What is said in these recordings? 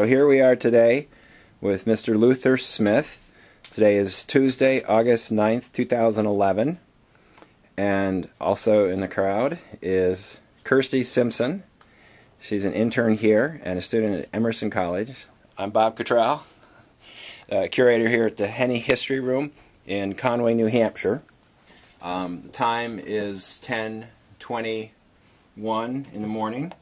So here we are today with Mr. Luther Smith. Today is Tuesday, August 9th, 2011. And also in the crowd is Kirsty Simpson. She's an intern here and a student at Emerson College. I'm Bob Cottrell, curator here at the Henny History Room in Conway, New Hampshire. The time is 10:21 in the morning.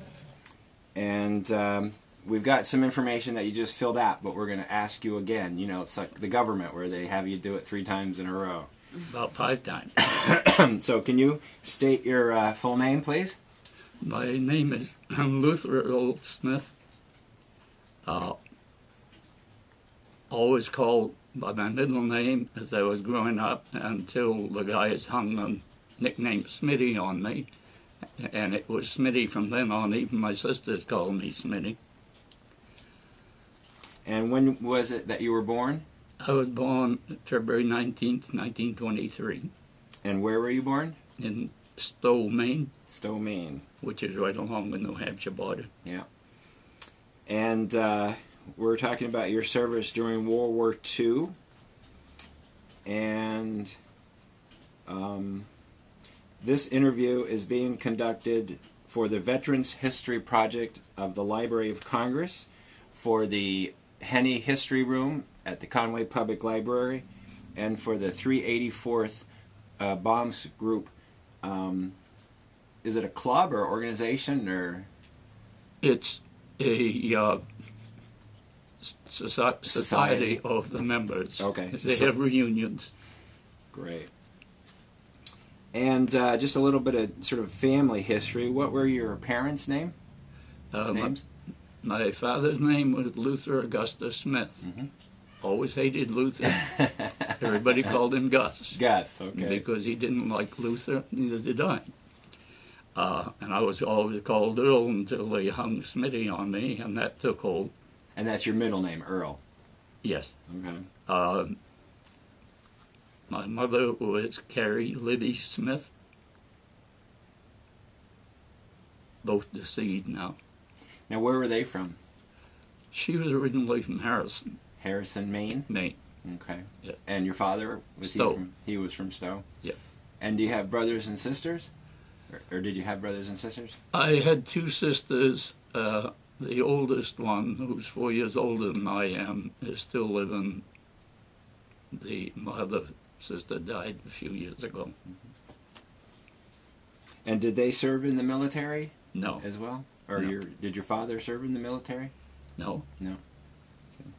And we've got some information that you just filled out, but we're going to ask you again. You know, it's like the government where they have you do it 3 times in a row. About 5 times. So can you state your full name, please? My name is Luther Smith. Always called by my middle name as I was growing up until the guys hung the nickname Smitty on me. And it was Smitty from then on. Even my sisters called me Smitty. And when was it that you were born? I was born February 19th, 1923. And where were you born? In Stowe, Maine. Stowe, Maine. Which is right along the New Hampshire border. Yeah. And we're talking about your service during World War II. And this interview is being conducted for the Veterans History Project of the Library of Congress, for the Henny History Room at the Conway Public Library, and for the 384th Bombs Group. Is it a club or organization, or? It's a society of the members. Okay. They have reunions. Great. And just a little bit of sort of family history. What were your parents' names? My father's name was Luther Augustus Smith. Mm-hmm. Always hated Luther. Everybody called him Gus. Gus, okay. Because he didn't like Luther, neither did I. And I was always called Earl until they hung Smitty on me, and that took hold. And that's your middle name, Earl? Yes. Okay. My mother was Carrie Libby Smith. Both deceased now. Now, where were they from? She was originally from Harrison. Harrison, Maine? Maine. Okay. Yeah. And your father? Was Stowe. He was from Stowe? Yeah. And do you have brothers and sisters? Or did you have brothers and sisters? I had 2 sisters. The oldest one, who's 4 years older than I am, is still living. My other sister died a few years ago. And did they serve in the military? No. As well? Or No. did your father serve in the military? No. No. Okay.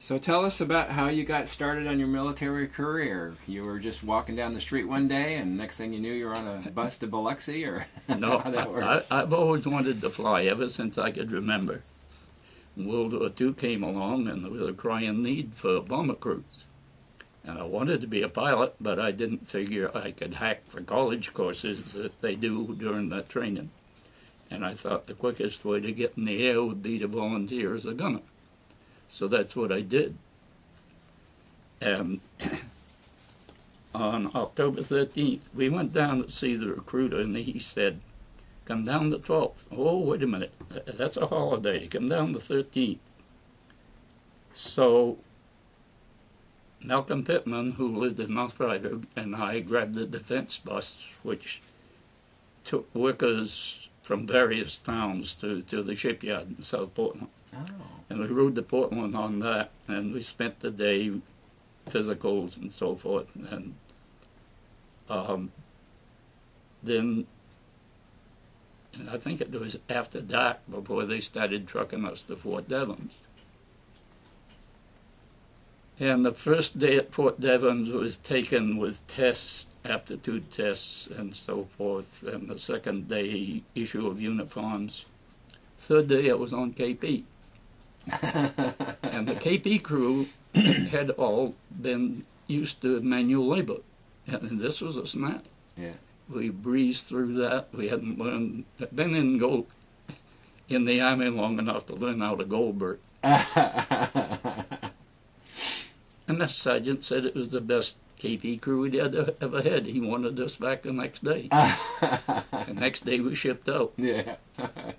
So tell us about how you got started on your military career. You were just walking down the street one day, and next thing you knew, you were on a bus to Biloxi, or No, how that worked? I've always wanted to fly ever since I could remember. World War II came along, and there was a crying need for bomber crews. And I wanted to be a pilot, but I didn't figure I could hack the college courses that they do during that training. And I thought the quickest way to get in the air would be to volunteer as a gunner. So that's what I did. And on October 13th, we went down to see the recruiter, and he said, "Come down the 12th. Oh, wait a minute. That's a holiday. Come down the 13th. So Malcolm Pittman, who lived in North Freiburg, and I grabbed the defense bus, which took workers from various towns to the shipyard in South Portland. Oh. And we rode to Portland on that, and we spent the day, physicals and so forth. And then I think it was after dark before they started trucking us to Fort Devens. And the first day at Fort Devens was taken with tests, aptitude tests, and so forth. And the second day, issue of uniforms. Third day, I was on KP. And the KP crew had all been used to manual labor. And this was a snap. Yeah. We breezed through that. We hadn't been in the Army long enough to learn how to Goldberg. And the sergeant said it was the best KP crew we'd ever had. He wanted us back the next day. The next day we shipped out. Yeah.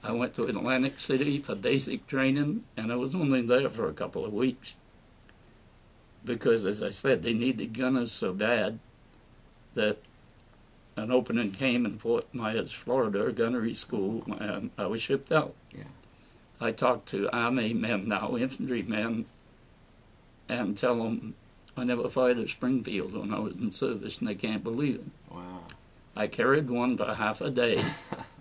I went to Atlantic City for basic training, and I was only there for a couple of weeks. Because, as I said, they needed gunners so bad that an opening came in Fort Myers, Florida, gunnery school, and I was shipped out. Yeah. I talk to Army men now, infantry men, and tell them I never fired at Springfield when I was in service, and they can't believe it. Wow. I carried one for half a day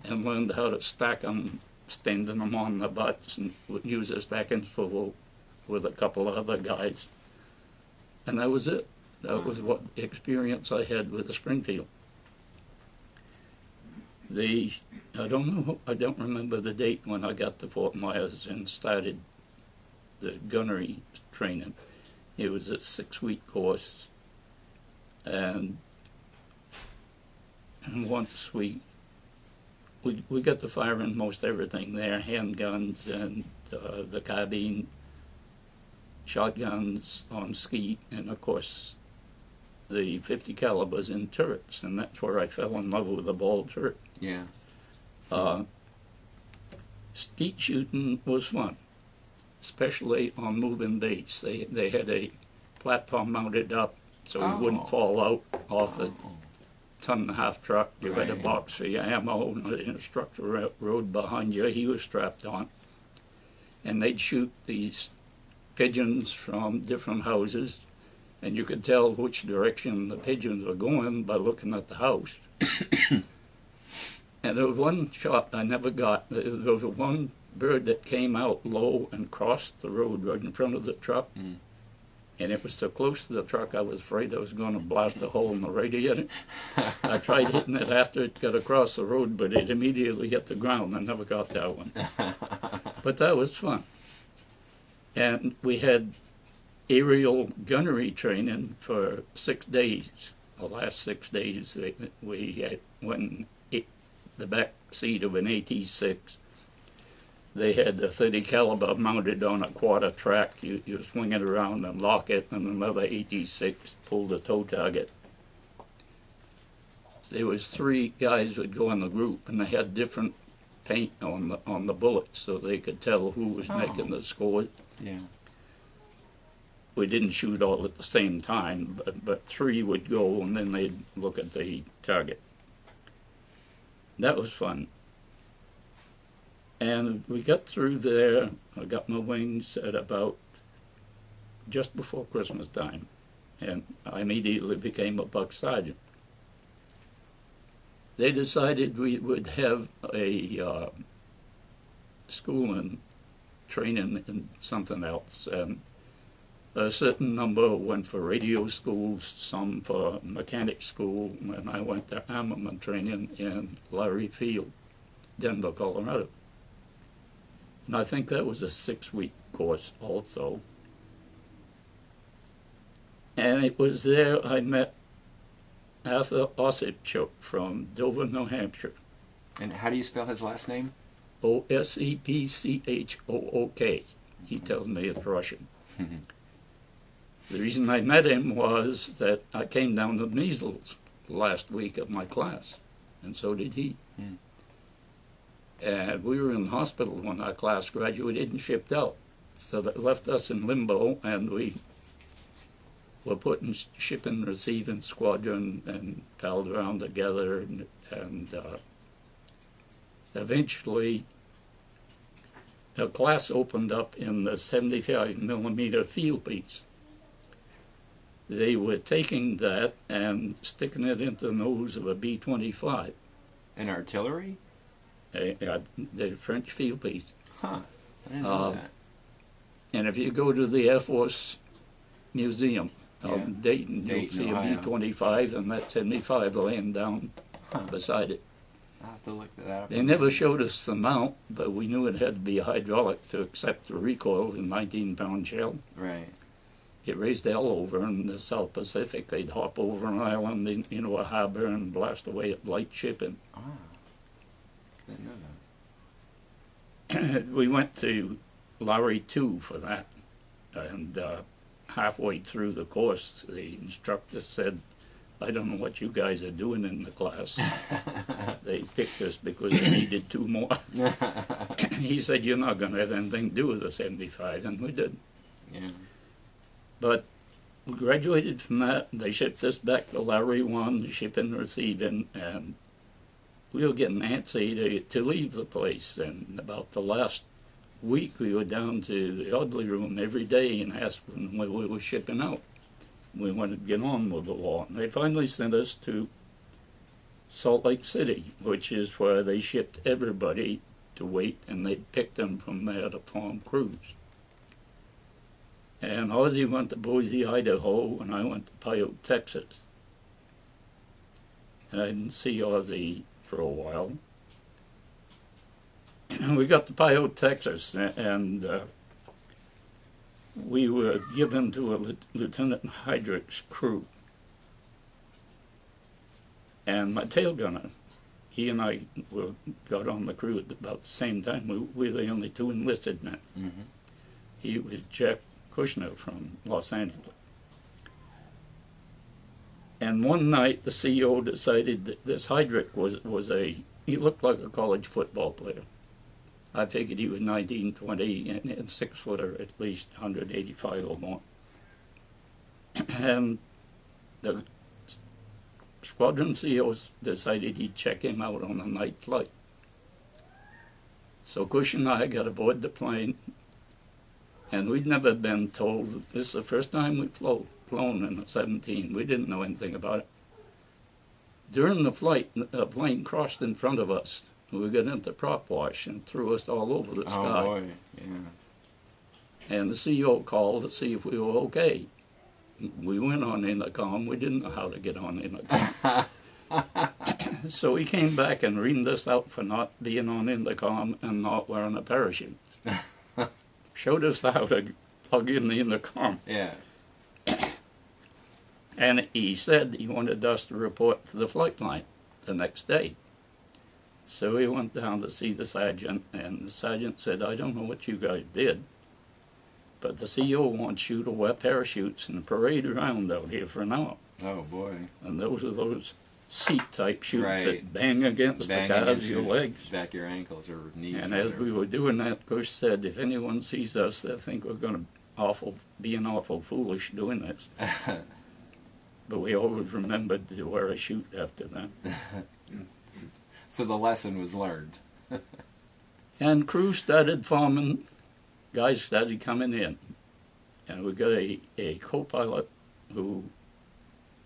and learned how to stack them, standing them on the butts, and would use a stacking swivel with a couple of other guys. And that was it. That was what experience I had with the Springfield. I don't remember the date when I got to Fort Myers and started the gunnery training. It was a 6-week course, and once we got to firing most everything there, handguns and the carbine, shotguns on skeet, and of course the 50 calibers in turrets, and that's where I fell in love with the ball turret. Yeah. Skeet shooting was fun, especially on moving base. They had a platform mounted up so you wouldn't fall out off the 1.5-ton truck. You had a box for your ammo, and the instructor rode behind you. He was strapped on. And they'd shoot these pigeons from different houses, and you could tell which direction the pigeons were going by looking at the house. And there was one shot I never got. There was one bird that came out low and crossed the road right in front of the truck. Mm. And it was so close to the truck, I was afraid I was going to blast a hole in the radiator. I tried hitting it after it got across the road, but it immediately hit the ground. I never got that one. But that was fun. And we had aerial gunnery training for 6 days. The last 6 days, we went in the back seat of an AT-6. They had the 30 caliber mounted on a quarter track. You swing it around and lock it, and another AT-6 pulled the tow target. There was 3 guys would go in the group, and they had different paint on the bullets, so they could tell who was making the score. Yeah. We didn't shoot all at the same time, but 3 would go, and then they'd look at the target. That was fun. And we got through there. I got my wings at about just before Christmas time, and I immediately became a buck sergeant. They decided we would have a schooling training in something else, and a certain number went for radio schools, some for mechanic school, and I went to armament training in Larry Field, Denver, Colorado. And I think that was a 6-week course also. And it was there I met Arthur Ossipchuk from Dover, New Hampshire. And how do you spell his last name? Ossipchok. He tells me it's Russian. The reason I met him was that I came down with measles last week of my class, and so did he. Mm. And we were in the hospital when our class graduated and shipped out. So that left us in limbo, and we were put in shipping, receiving squadron and palled around together, and eventually a class opened up in the 75 millimeter field piece. They were taking that and sticking it into the nose of a B-25. An artillery? The French field piece. Huh. I didn't know that. And if you go to the Air Force Museum of Dayton, you'll see Ohio. a B-25 and that 75 laying down beside it. I'll have to look that up. They never showed us the mount, but we knew it had to be hydraulic to accept the recoil of the 19-pound shell. Right. It raised hell over in the South Pacific. They'd hop over an island into a harbor and blast away at light shipping. Ah, didn't know that. We went to Lowry 2 for that, and halfway through the course, the instructor said, I don't know what you guys are doing in the class. They picked us because they needed 2 more. He said, you're not going to have anything to do with the 75, and we did. Yeah. But we graduated from that. They shipped us back to Larry 1, the shipping and receiving, and we were getting antsy to leave the place. And about the last week, we were down to the orderly room every day and asked when we were shipping out. We wanted to get on with the war. And they finally sent us to Salt Lake City, which is where they shipped everybody to wait, and they picked them from there to form crews. And Ozzie went to Boise, Idaho, and I went to Pyote, Texas. And I didn't see Ozzie for a while. We got to Pyote, Texas, and we were given to a Lieutenant Heydrich's crew. And my tail gunner, he and I got on the crew at about the same time. We were the only 2 enlisted men. Mm-hmm. He was Jack Kushner from Los Angeles. And one night the CEO decided that this Heydrich he looked like a college football player. I figured he was 19, 20, and 6 footer, at least 185 or more. And the squadron CEOs decided he'd check him out on a night flight. So Cush and I got aboard the plane, and we'd never been told. This is the first time we'd flown in the 17. We didn't know anything about it. During the flight, a plane crossed in front of us. We got into prop wash and threw us all over the sky. Oh boy, yeah. And the CEO called to see if we were okay. We went on intercom. We didn't know how to get on intercom. So he came back and reamed us out for not being on intercom and not wearing a parachute. Showed us how to plug in the intercom. Yeah. And he said he wanted us to report to the flight line the next day. So we went down to see the sergeant, and the sergeant said, I don't know what you guys did, but the CEO wants you to wear parachutes and parade around out here for an hour. Oh boy. And those are those seat-type chutes Right. that bang against the calves of your legs. Back your ankles or knees. And or as whatever. we were doing that, Cush said, if anyone sees us, they'll think we're going to being awful foolish doing this. But we always remembered to wear a chute after that. So the lesson was learned. And crew started forming, guys started coming in. And we got a co-pilot who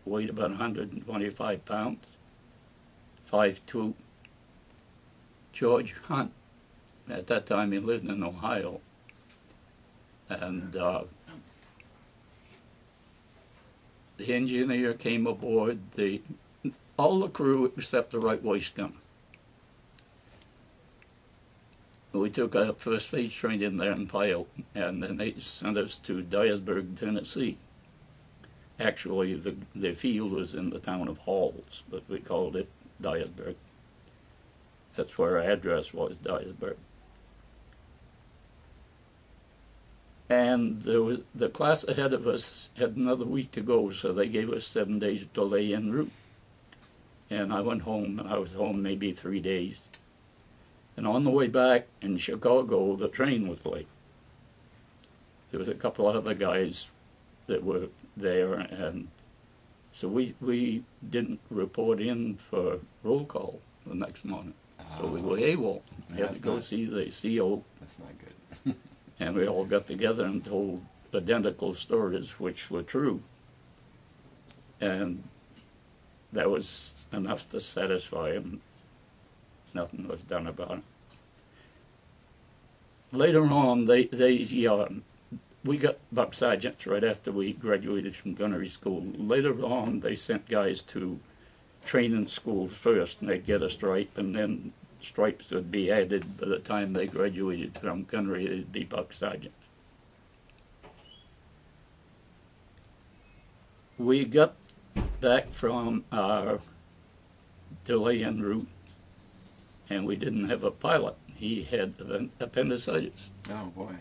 weighed about 125 pounds, 5'2", George Hunt. At that time he lived in Ohio. And the engineer came aboard, all the crew except the right waist gunner. We took our first phase training there in Pyote, and then they sent us to Dyersburg, Tennessee. Actually, the field was in the town of Halls, but we called it Dyersburg. That's where our address was, Dyersburg. And the class ahead of us had another week to go, so they gave us 7 days delay en route. And I went home, and I was home maybe 3 days. And on the way back in Chicago, the train was late. There was a couple of other guys that were there, and so we didn't report in for roll call the next morning. So we were AWOL. We had to go see the CO. That's not good. And we all got together and told identical stories, which were true. And that was enough to satisfy him. Nothing was done about it. Later on, we got buck sergeants right after we graduated from gunnery school. Later on, they sent guys to training schools first, and they'd get a stripe, and then stripes would be added. By the time they graduated from gunnery, they'd be buck sergeants. We got back from our delay en route, and we didn't have a pilot. He had appendicitis. Oh boy.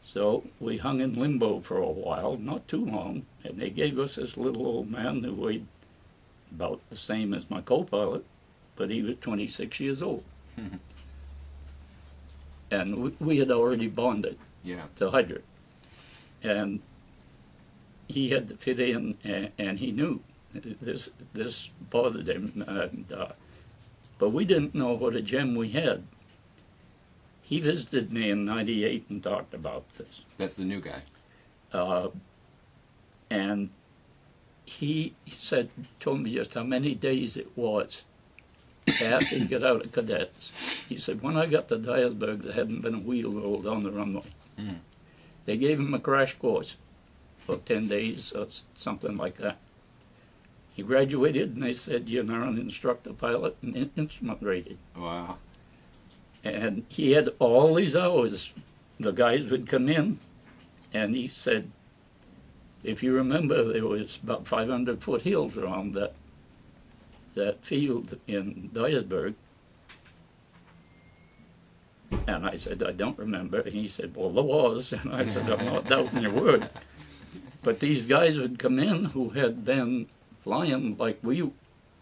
So we hung in limbo for a while, not too long, and they gave us this little old man who weighed about the same as my co-pilot, but he was 26 years old. And we had already bonded to Hydrick. And he had to fit in, and he knew this bothered him. But we didn't know what a gem we had. He visited me in '98 and talked about this. That's the new guy. And he told me just how many days it was after he got out of cadets. He said, when I got to Dyersburg, there hadn't been a wheel rolled on the runway. They gave him a crash course for 10 days or something like that. He graduated, and they said, you're now an instructor pilot and instrument rated. Wow. And he had all these hours. The guys would come in, and he said, if you remember, there was about 500-foot hills around that field in Dyersburg. And I said, I don't remember. And he said, well, there was. And I said, I'm not doubting your word. But these guys would come in who had been flying like we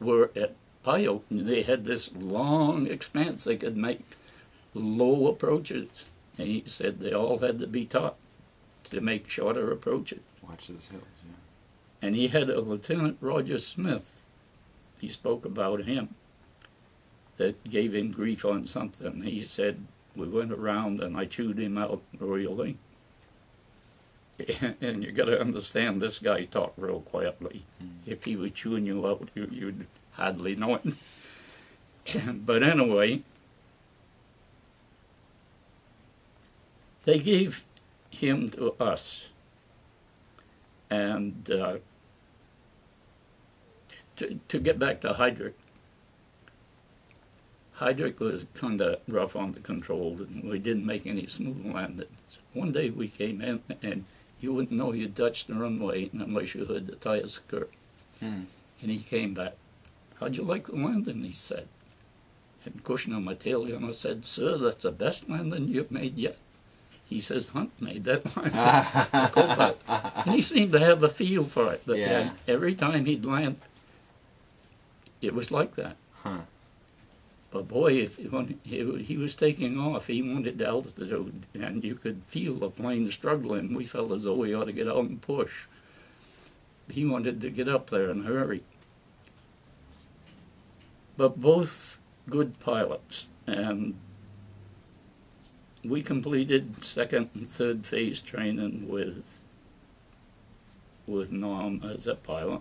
were at Pio. They had this long expanse. They could make low approaches. And he said they all had to be taught to make shorter approaches. Watch those hills, yeah. And he had a Lieutenant Roger Smith. He spoke about him that gave him grief on something. He said, we went around and I chewed him out royally. And you got to understand, this guy talked real quietly. If he was chewing you out, you'd hardly know it. But anyway, they gave him to us. And to get back to Hydrick, Hydrick was kind of rough on the controls, and we didn't make any smooth landings. One day we came in, and you wouldn't know you touched the runway unless you heard the tires skirt. And he came back. How'd you like the landing, he said. And cushion on my tail, and I said, sir, that's the best landing you've made yet. He says, Hunt made that landing. And he seemed to have a feel for it. But every time he'd land, it was like that. But boy, if he was taking off, he wanted altitude, and you could feel the plane struggling. We felt as though we ought to get out and push. He wanted to get up there and hurry. But both good pilots, and we completed second and third phase training with Norm as a pilot.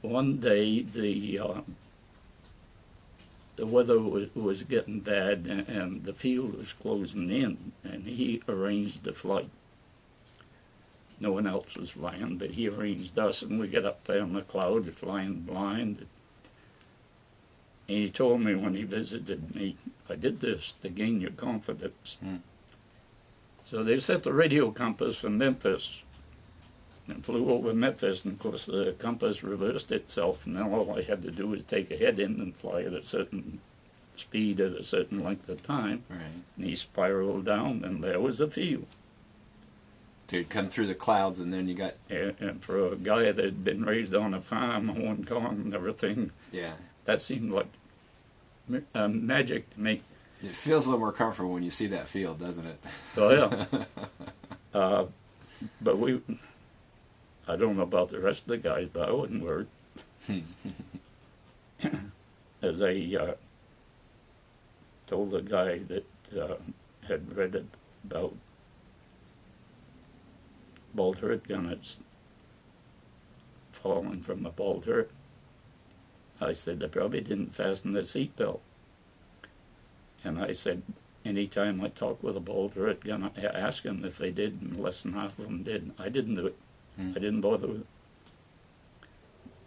One day the weather was getting bad, and the field was closing in, and he arranged the flight. No one else was flying, but he arranged us, and we got up there in the clouds flying blind. And he told me when he visited me, I did this to gain your confidence. So they set the radio compass from Memphis and flew over Memphis, and of course the compass reversed itself, and then all I had to do was take a head in and fly at a certain speed at a certain length of time. And he spiraled down, and there was the field. So you'd come through the clouds, and then you got... And for a guy that had been raised on a farm, hoeing corn and everything, that seemed like magic to me. It feels a little more comfortable when you see that field, doesn't it? Oh, yeah. But I don't know about the rest of the guys, but I wasn't worried. As I told the guy that had read about ball turret gunners falling from a ball turret, I said they probably didn't fasten their seatbelt. And I said, anytime I talk with a ball turret gunner, I ask them if they did, and less than half of them did. I didn't do it. I didn't bother with it.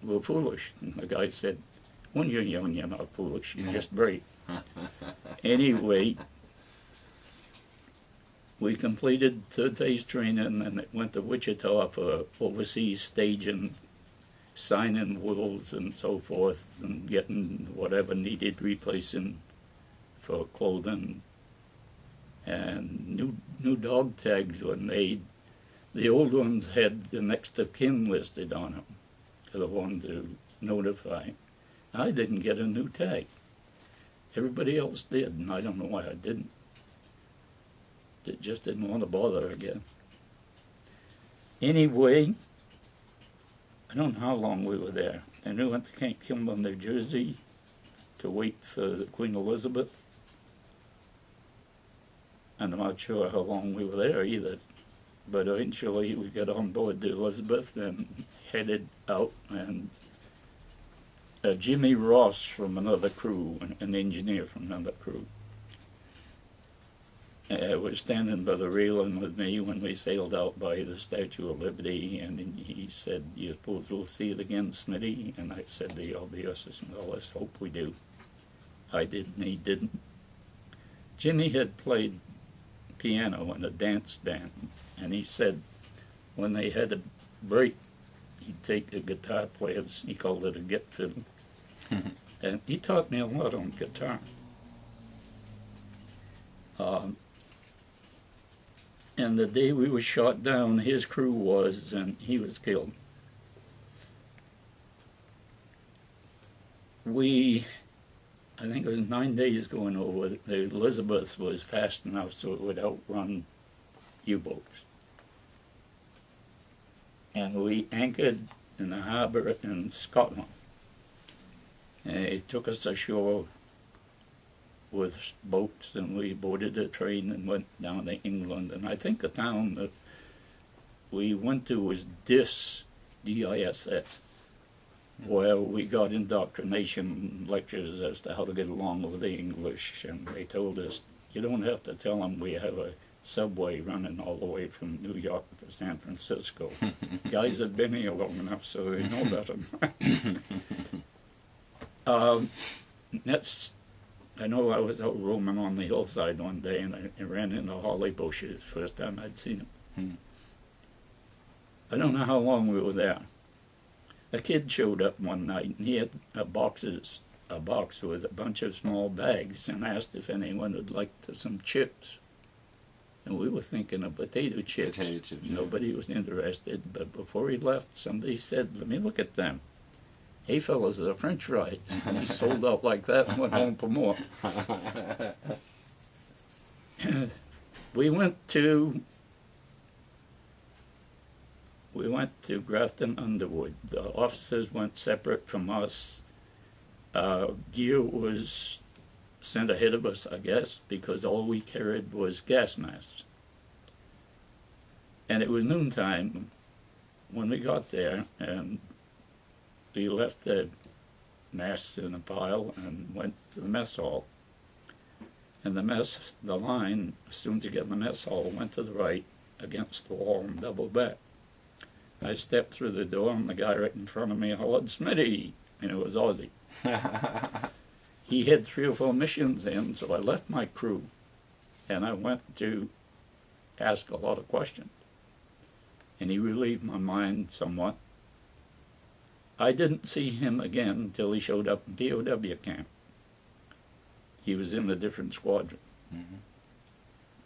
We're foolish. And the guy said, when you're young, you're not foolish. You're just brave. Anyway, we completed third phase training, and it went to Wichita for overseas staging, signing wills and so forth, and getting whatever needed replacing for clothing. And new dog tags were made. The old ones had the next of kin listed on them. the one to notify. I didn't get a new tag. Everybody else did, and I don't know why I didn't. Just didn't want to bother again. Anyway, I don't know how long we were there. Then we went to Camp Kimball, New Jersey, to wait for Queen Elizabeth. And I'm not sure how long we were there either. But eventually we got on board the Elizabeth and headed out, and Jimmy Ross from another crew, an engineer from another crew, was standing by the railing with me when we sailed out by the Statue of Liberty, and he said, "You suppose we'll see it again, Smitty?" And I said the obvious, "Well, let's hope we do." I did, and he didn't. Jimmy had played piano in a dance band, and he said when they had a break, he'd take a guitar player, he called it a get fiddle, and he taught me a lot on guitar. And the day we were shot down, his crew was, and he was killed. I think it was 9 days going over. The Elizabeth was fast enough so it would outrun U-boats. And we anchored in the harbor in Scotland. And it took us ashore with boats, and we boarded a train and went down to England. And I think the town that we went to was Diss, D-I-S-S, where we got indoctrination lectures as to how to get along with the English. And they told us, you don't have to tell them we have a subway running all the way from New York to San Francisco. Guys have been here long enough, so they know better. I know I was out roaming on the hillside one day, and I ran into holly bushes, first time I'd seen them. I don't know how long we were there. A kid showed up one night, and he had a box with a bunch of small bags, and asked if anyone would like some chips. And we were thinking of potato chips. Nobody was interested, but before he left, somebody said, "Let me look at them. Hey fellas, they're French fries." And he sold out like that and went home for more. We went to Grafton Underwood. The officers went separate from us. Gear was sent ahead of us, I guess, because all we carried was gas masks. And it was noontime when we got there, and we left the masks in a pile and went to the mess hall. And the line, as soon as you get in the mess hall, went to the right against the wall and doubled back. I stepped through the door, and the guy right in front of me hollered, "Smitty!" And it was Aussie. He had 3 or 4 missions in, so I left my crew, and I went to ask a lot of questions. And he relieved my mind somewhat. I didn't see him again until he showed up in POW camp. He was in a different squadron.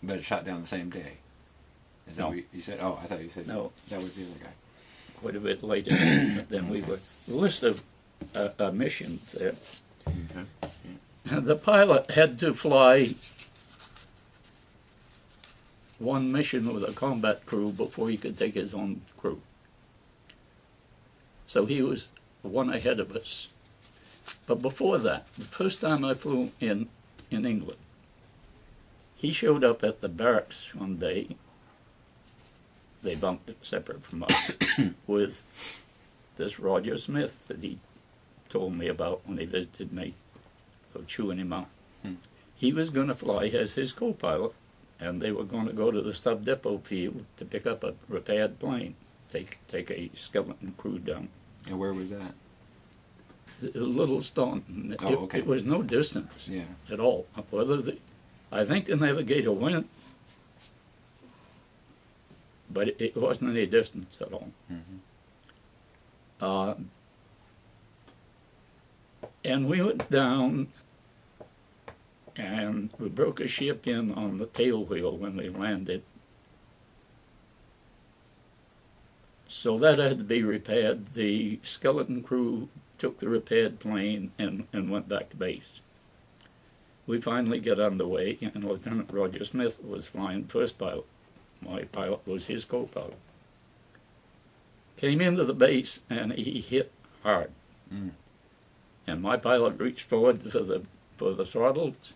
But shot down the same day. Is that what you said? Oh, I thought you said no. That was the other guy. Quite a bit later than we were. The list of missions there. The pilot had to fly one mission with a combat crew before he could take his own crew. So he was one ahead of us. But before that, the first time I flew in England, he showed up at the barracks one day. They bunked it separate from us with this Roger Smith that he told me about when he visited me, chewing him out. He was going to fly as his co-pilot, and they were going to go to the sub-depot field to pick up a repaired plane, take a skeleton crew down. And where was that? A little Staunton. Okay. It was no distance at all. I think the navigator went, but it wasn't any distance at all. And we went down, and we broke a ship in on the tail wheel when we landed. So that had to be repaired. The skeleton crew took the repaired plane and went back to base. We finally got underway, and Lieutenant Roger Smith was flying first pilot. My pilot was his co-pilot. Came into the base, and he hit hard. And my pilot reached forward for the throttles,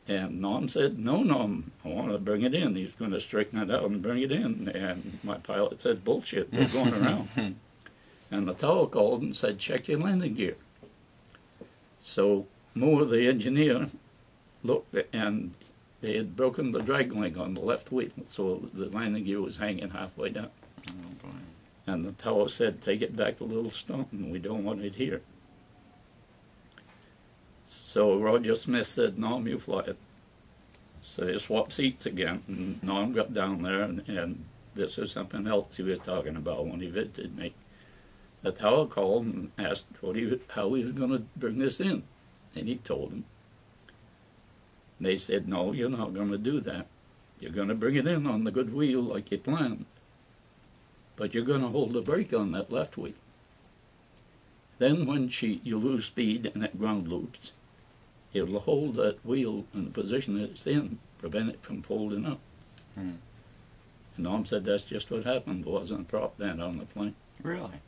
and Norm said, "No, Norm, I want to bring it in. He's going to straighten it out and bring it in." And my pilot said, "Bullshit, we're going around." And the tower called and said, "Check your landing gear." So Moore, the engineer, looked, and they had broken the drag link on the left wheel, so the landing gear was hanging halfway down. Oh, boy. And the tower said, "Take it back a little stump, and we don't want it here." So Roger Smith said, "Norm, you fly it." So they swapped seats again, and Norm got down there, and this is something else he was talking about when he visited me. The tower called and asked how he was going to bring this in, and he told them. They said, "No, you're not going to do that. You're going to bring it in on the good wheel like you planned, but you're going to hold the brake on that left wheel. Then when you lose speed and it ground loops, it'll hold that wheel in the position that it's in, prevent it from folding up." And Norm said that's just what happened. There wasn't a prop band on the plane. Really?